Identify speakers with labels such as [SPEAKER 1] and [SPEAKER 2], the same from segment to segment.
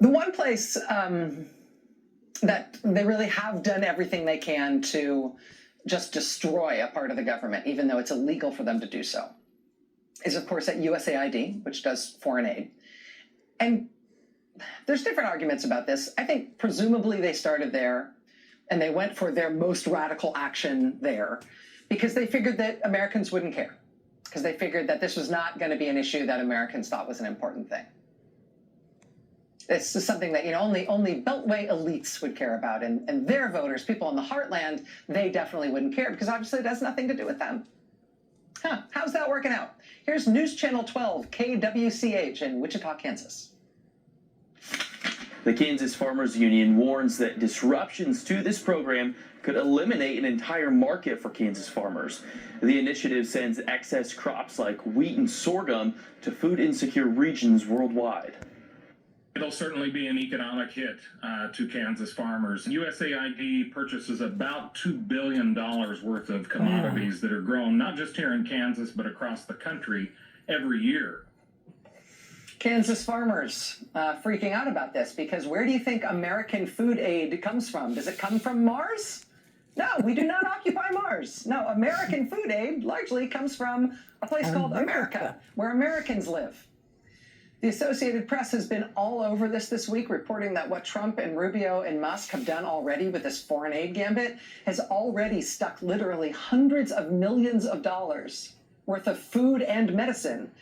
[SPEAKER 1] The one place that they really have done everything they can to just destroy a part of the government, even though it's illegal for them to do so, is, of course, at USAID, which does foreign aid. And there's different arguments about this. I think presumably they started there and they went for their most radical action there because they figured that Americans wouldn't care, because they figured that this was not going to be an issue that Americans thought was an important thing. This is something that, only Beltway elites would care about, and their voters, people in the heartland, they definitely wouldn't care because obviously it has nothing to do with them. How's that working out? Here's News Channel 12, KWCH in Wichita, Kansas.
[SPEAKER 2] The Kansas Farmers Union warns that disruptions to this program could eliminate an entire market for Kansas farmers. The initiative sends excess crops like wheat and sorghum to food insecure regions worldwide.
[SPEAKER 3] It'll certainly be an economic hit to Kansas farmers. USAID purchases about $2 billion worth of commodities that are grown not just here in Kansas, but across the country every year.
[SPEAKER 1] Kansas farmers freaking out about this because where do you think American food aid comes from? Does it come from Mars? No, we do not occupy Mars. No, American food aid largely comes from a place called America, where Americans live. The Associated Press has been all over this week, reporting that what Trump and Rubio and Musk have done already with this foreign aid gambit has already stuck literally hundreds of millions of dollars worth of food and medicine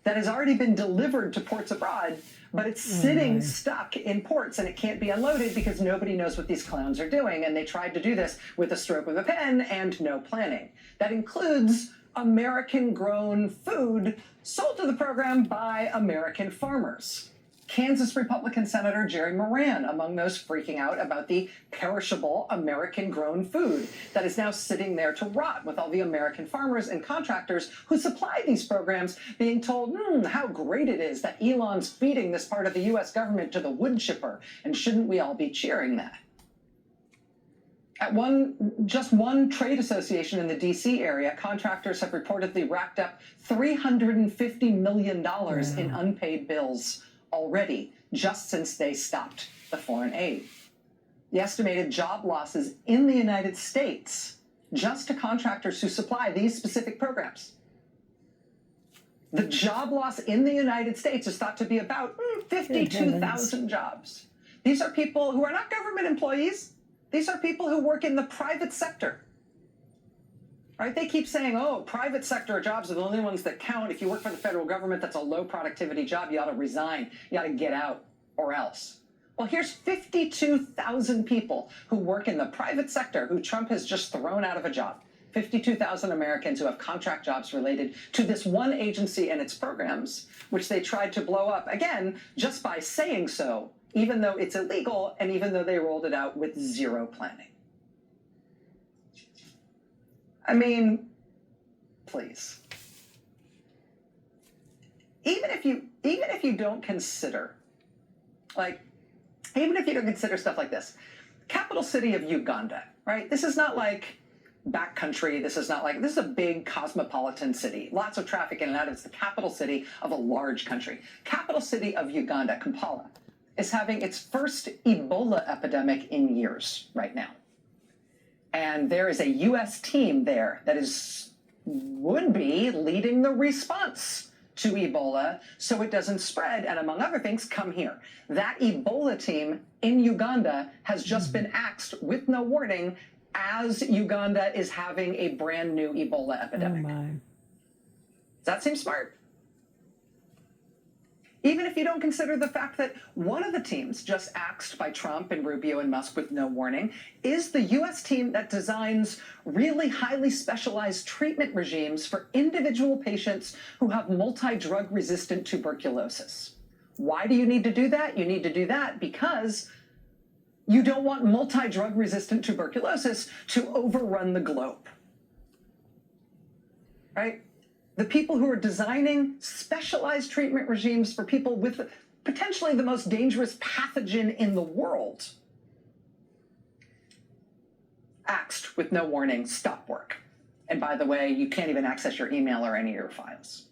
[SPEAKER 1] that has already been delivered to ports abroad, but it's sitting stuck in ports and it can't be unloaded because nobody knows what these clowns are doing. And they tried to do this with a stroke of a pen and no planning. That includes American-grown food sold to the program by American farmers. Kansas Republican Senator Jerry Moran among those freaking out about the perishable American-grown food that is now sitting there to rot, with all the American farmers and contractors who supply these programs being told, how great it is that Elon's feeding this part of the U.S. government to the wood chipper, and shouldn't we all be cheering that? At just one trade association in the D.C. area, contractors have reportedly racked up $350 million in unpaid bills already, just since they stopped the foreign aid. The estimated job losses in the United States, just to contractors who supply these specific programs. The job loss in the United States is thought to be about 52,000 jobs. These are people who are not government employees. These are people who work in the private sector. Right? They keep saying, private sector jobs are the only ones that count. If you work for the federal government, that's a low productivity job. You ought to resign. You ought to get out or else. Well, here's 52,000 people who work in the private sector who Trump has just thrown out of a job. 52,000 Americans who have contract jobs related to this one agency and its programs, which they tried to blow up, again, just by saying so, even though it's illegal and even though they rolled it out with zero planning. I mean, please. Even if you don't consider, even if you don't consider stuff like this, capital city of Uganda, right? This is not like backcountry. This is a big cosmopolitan city. Lots of traffic in and out. It's the capital city of a large country. Capital city of Uganda, Kampala, is having its first Ebola epidemic in years right now. And there is a U.S. team there that would be leading the response to Ebola so it doesn't spread and, among other things, come here. That Ebola team in Uganda has just been axed with no warning as Uganda is having a brand new Ebola epidemic. Does that seem smart? Even if you don't consider the fact that one of the teams just axed by Trump and Rubio and Musk with no warning is the U.S. team that designs really highly specialized treatment regimes for individual patients who have multi-drug resistant tuberculosis. Why do you need to do that? You need to do that because you don't want multi-drug resistant tuberculosis to overrun the globe. Right? The people who are designing specialized treatment regimes for people with potentially the most dangerous pathogen in the world, axed with no warning, stop work. And by the way, you can't even access your email or any of your files.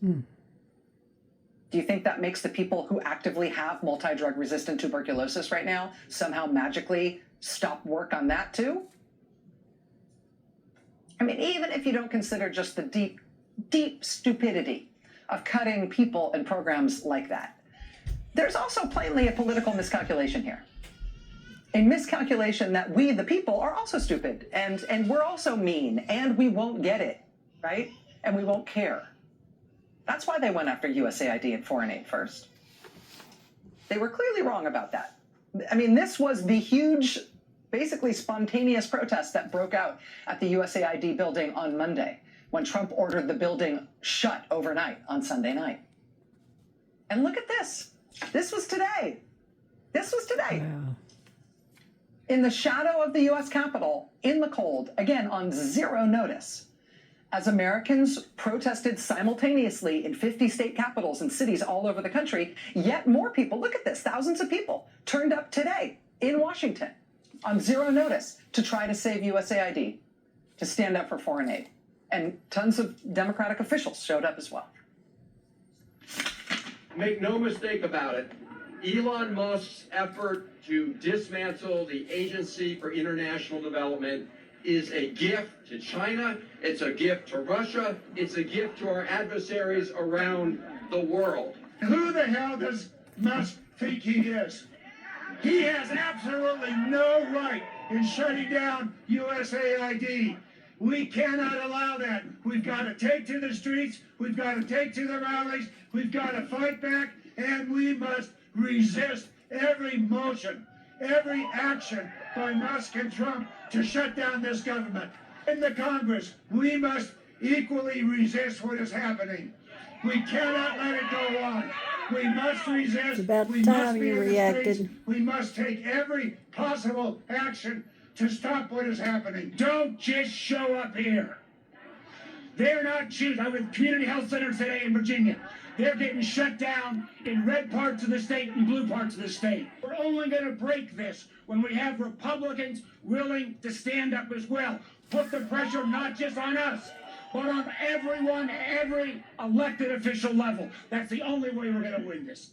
[SPEAKER 1] Do you think that makes the people who actively have multi-drug resistant tuberculosis right now somehow magically stop work on that too? I mean, even if you don't consider just the deep, deep stupidity of cutting people and programs like that, there's also plainly a political miscalculation here. A miscalculation that we, the people, are also stupid, and we're also mean, and we won't get it, right? And we won't care. That's why they went after USAID and foreign aid first. They were clearly wrong about that. I mean, this was the huge, basically spontaneous protest that broke out at the USAID building on Monday when Trump ordered the building shut overnight on Sunday night. And look at this. This was today. This was today.
[SPEAKER 4] Wow.
[SPEAKER 1] In the shadow of the U.S. Capitol, in the cold, again on zero notice, as Americans protested simultaneously in 50 state capitals and cities all over the country, yet more people, look at this, thousands of people turned up today in Washington on zero notice to try to save USAID, to stand up for foreign aid. And tons of Democratic officials showed up as well.
[SPEAKER 5] Make no mistake about it, Elon Musk's effort to dismantle the Agency for International Development is a gift to China, it's a gift to Russia, it's a gift to our adversaries around the world.
[SPEAKER 6] Who the hell does Musk think he is? He has absolutely no right in shutting down USAID. We cannot allow that. We've got to take to the streets, we've got to take to the rallies, we've got to fight back, and we must resist every motion, every action by Musk and Trump to shut down this government. In the Congress, we must equally resist what is happening. We cannot let it go on. We must resist.
[SPEAKER 4] It's about
[SPEAKER 6] we
[SPEAKER 4] time
[SPEAKER 6] must be
[SPEAKER 4] you
[SPEAKER 6] in the
[SPEAKER 4] reacted.
[SPEAKER 6] streets. We must take every possible action to stop what is happening. Don't just show up here. They're not choosing. I was at community health centers today in Virginia. They're getting shut down in red parts of the state and blue parts of the state. We're only going to break this when we have Republicans willing to stand up as well. Put the pressure not just on us, but on everyone, every elected official level. That's the only way we're going to win this.